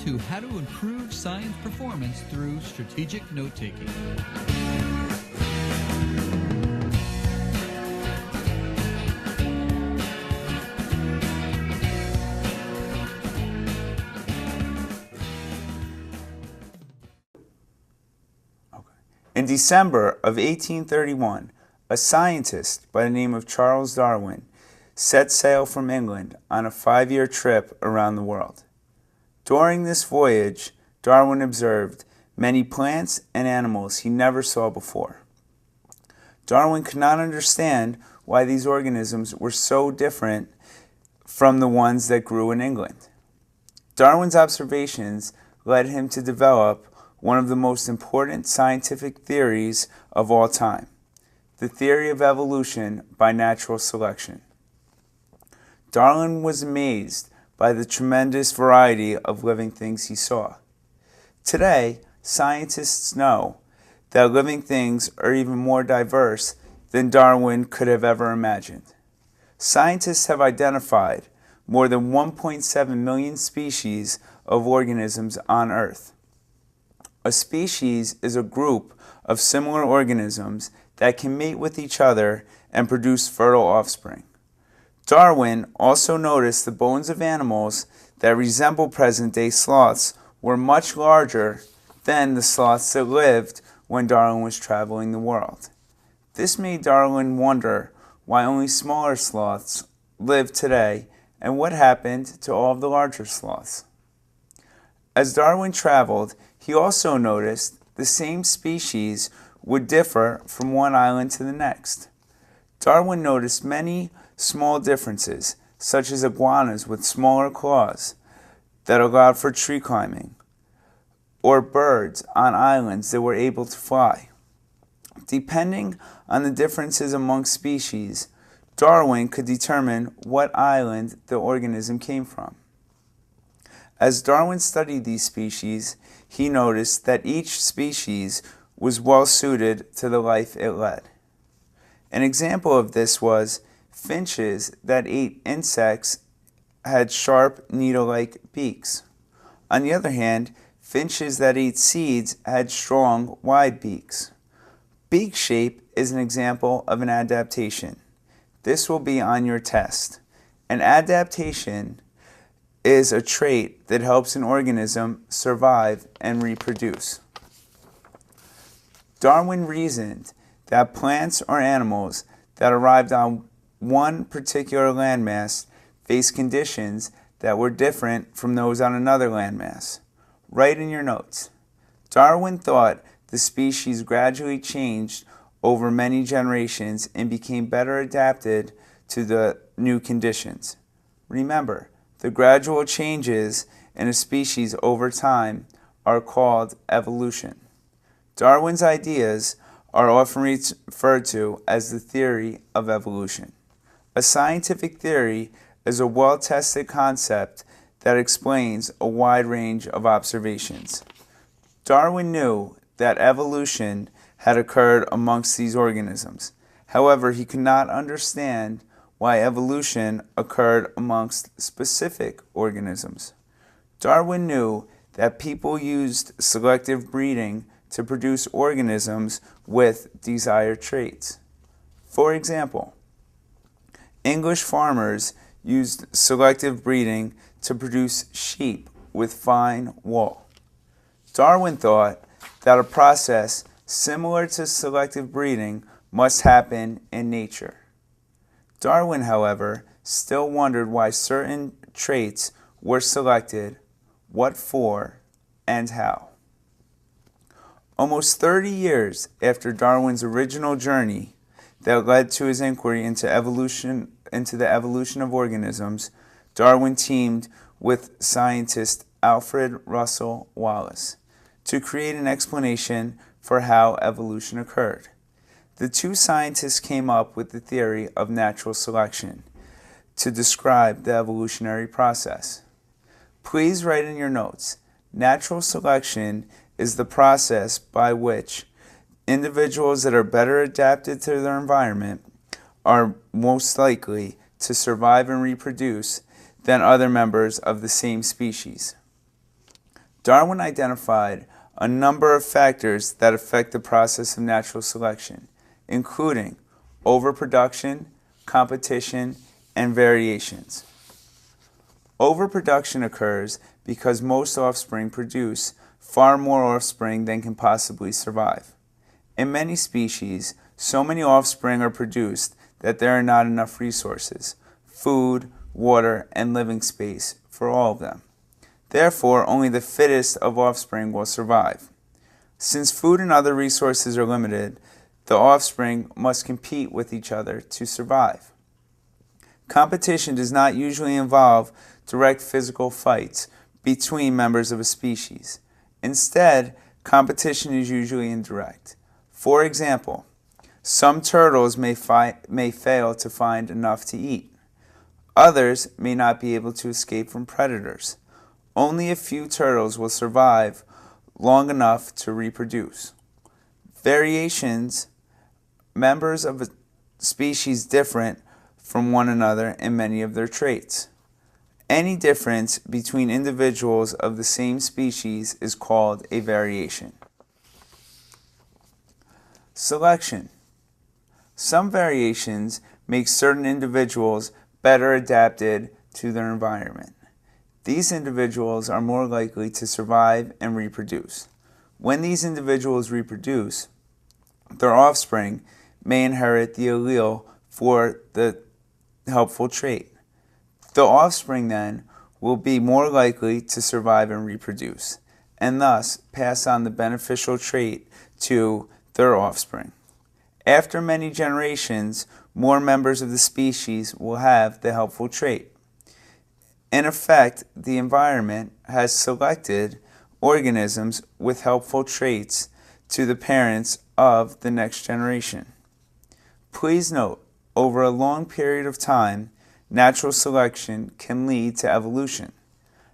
to how to improve science performance through strategic note-taking. In December of 1831, a scientist by the name of Charles Darwin set sail from England on a 5-year trip around the world. During this voyage, Darwin observed many plants and animals he never saw before. Darwin could not understand why these organisms were so different from the ones that grew in England. Darwin's observations led him to develop one of the most important scientific theories of all time, the theory of evolution by natural selection. Darwin was amazed by the tremendous variety of living things he saw. Today, scientists know that living things are even more diverse than Darwin could have ever imagined. Scientists have identified more than 1.7 million species of organisms on Earth. A species is a group of similar organisms that can mate with each other and produce fertile offspring. Darwin also noticed the bones of animals that resemble present-day sloths were much larger than the sloths that lived when Darwin was traveling the world. This made Darwin wonder why only smaller sloths live today and what happened to all of the larger sloths. As Darwin traveled, he also noticed the same species would differ from one island to the next. Darwin noticed many small differences, such as iguanas with smaller claws that allowed for tree climbing, or birds on islands that were able to fly. Depending on the differences among species, Darwin could determine what island the organism came from. As Darwin studied these species, he noticed that each species was well suited to the life it led. An example of this was finches that ate insects had sharp, needle-like beaks. On the other hand, finches that ate seeds had strong, wide beaks. Beak shape is an example of an adaptation. This will be on your test. An adaptation is a trait that helps an organism survive and reproduce. Darwin reasoned that plants or animals that arrived on one particular landmass faced conditions that were different from those on another landmass. Write in your notes. Darwin thought the species gradually changed over many generations and became better adapted to the new conditions. Remember, the gradual changes in a species over time are called evolution. Darwin's ideas are often referred to as the theory of evolution. A scientific theory is a well-tested concept that explains a wide range of observations. Darwin knew that evolution had occurred amongst these organisms. However, he could not understand why evolution occurred amongst specific organisms. Darwin knew that people used selective breeding to produce organisms with desired traits. For example, English farmers used selective breeding to produce sheep with fine wool. Darwin thought that a process similar to selective breeding must happen in nature. Darwin, however, still wondered why certain traits were selected, what for, and how. Almost 30 years after Darwin's original journey that led to his inquiry into the evolution of organisms, Darwin teamed with scientist Alfred Russel Wallace to create an explanation for how evolution occurred. The two scientists came up with the theory of natural selection to describe the evolutionary process. Please write in your notes, natural selection is the process by which individuals that are better adapted to their environment are most likely to survive and reproduce than other members of the same species. Darwin identified a number of factors that affect the process of natural selection, including overproduction, competition, and variations. Overproduction occurs because most offspring produce far more offspring than can possibly survive. In many species, so many offspring are produced that there are not enough resources, food, water, and living space for all of them. Therefore, only the fittest of offspring will survive. Since food and other resources are limited, the offspring must compete with each other to survive. Competition does not usually involve direct physical fights between members of a species. Instead, competition is usually indirect. For example, some turtles may fail to find enough to eat. Others may not be able to escape from predators. Only a few turtles will survive long enough to reproduce. Variations, members of a species different from one another in many of their traits. Any difference between individuals of the same species is called a variation. Selection. Some variations make certain individuals better adapted to their environment. These individuals are more likely to survive and reproduce. When these individuals reproduce, their offspring may inherit the allele for the helpful trait. The offspring then will be more likely to survive and reproduce, and thus pass on the beneficial trait to their offspring. After many generations, more members of the species will have the helpful trait. In effect, the environment has selected organisms with helpful traits to the parents of the next generation. Please note, over a long period of time, natural selection can lead to evolution.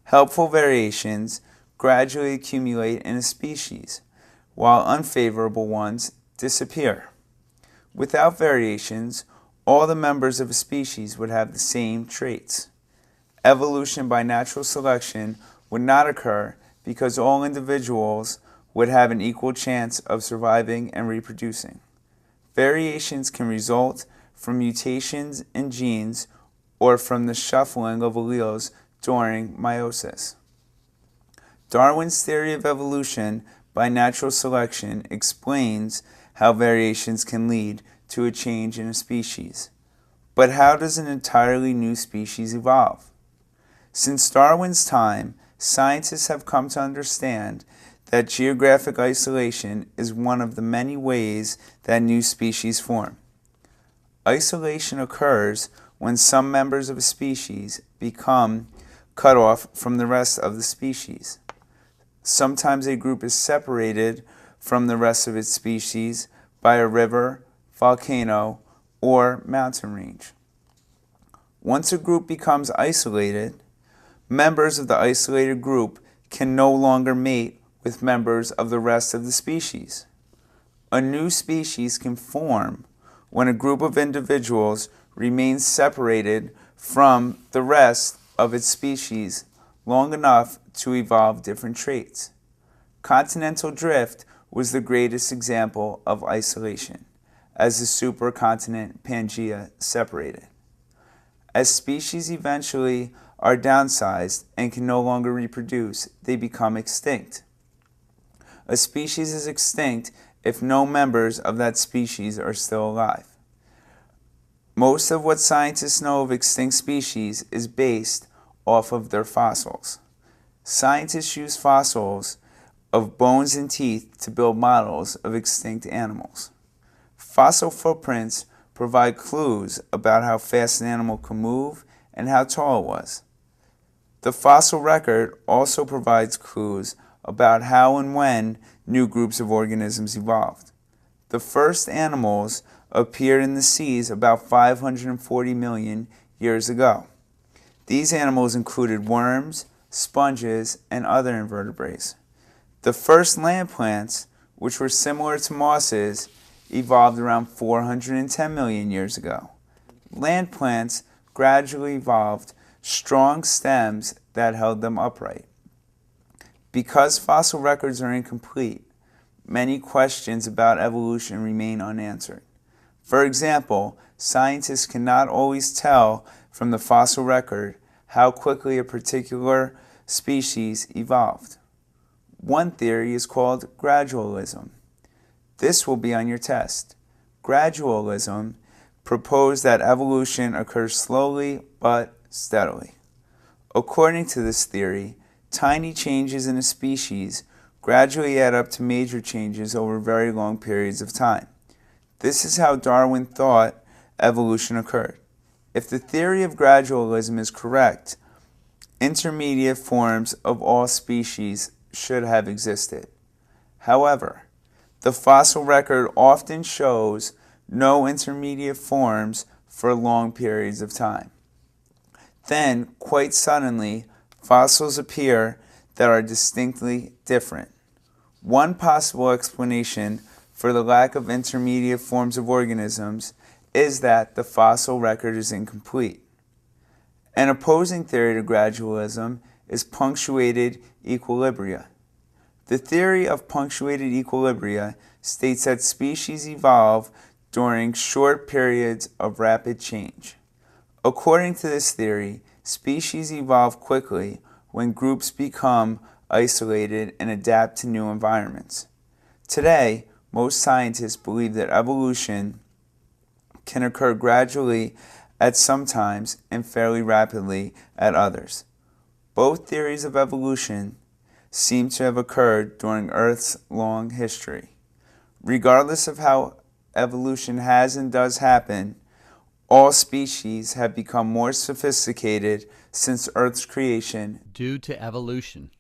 Helpful variations gradually accumulate in a species, while unfavorable ones disappear. Without variations, all the members of a species would have the same traits. Evolution by natural selection would not occur because all individuals would have an equal chance of surviving and reproducing. Variations can result from mutations in genes or from the shuffling of alleles during meiosis. Darwin's theory of evolution by natural selection explains how variations can lead to a change in a species. But how does an entirely new species evolve? Since Darwin's time, scientists have come to understand that geographic isolation is one of the many ways that new species form. Isolation occurs when some members of a species become cut off from the rest of the species. Sometimes a group is separated from the rest of its species by a river, volcano, or mountain range. Once a group becomes isolated, members of the isolated group can no longer mate with members of the rest of the species. A new species can form when a group of individuals remains separated from the rest of its species long enough to evolve different traits. Continental drift was the greatest example of isolation, as the supercontinent Pangaea separated. As species eventually are downsized and can no longer reproduce, they become extinct. A species is extinct if no members of that species are still alive. Most of what scientists know of extinct species is based off of their fossils. Scientists use fossils of bones and teeth to build models of extinct animals. Fossil footprints provide clues about how fast an animal could move and how tall it was. The fossil record also provides clues about how and when new groups of organisms evolved. The first animals appeared in the seas about 540 million years ago. These animals included worms, sponges, and other invertebrates. The first land plants, which were similar to mosses, evolved around 410 million years ago. Land plants gradually evolved strong stems that held them upright. Because fossil records are incomplete, many questions about evolution remain unanswered. For example, scientists cannot always tell from the fossil record how quickly a particular species evolved. One theory is called gradualism. This will be on your test. Gradualism proposed that evolution occurs slowly but steadily. According to this theory, tiny changes in a species gradually add up to major changes over very long periods of time. This is how Darwin thought evolution occurred. If the theory of gradualism is correct, intermediate forms of all species should have existed. However, the fossil record often shows no intermediate forms for long periods of time. Then, quite suddenly, fossils appear that are distinctly different. One possible explanation for the lack of intermediate forms of organisms is that the fossil record is incomplete. An opposing theory to gradualism is punctuated equilibria. The theory of punctuated equilibria states that species evolve during short periods of rapid change. According to this theory, species evolve quickly when groups become isolated and adapt to new environments. Today, most scientists believe that evolution can occur gradually at some times and fairly rapidly at others. Both theories of evolution seem to have occurred during Earth's long history. Regardless of how evolution has and does happen, all species have become more sophisticated since Earth's creation due to evolution.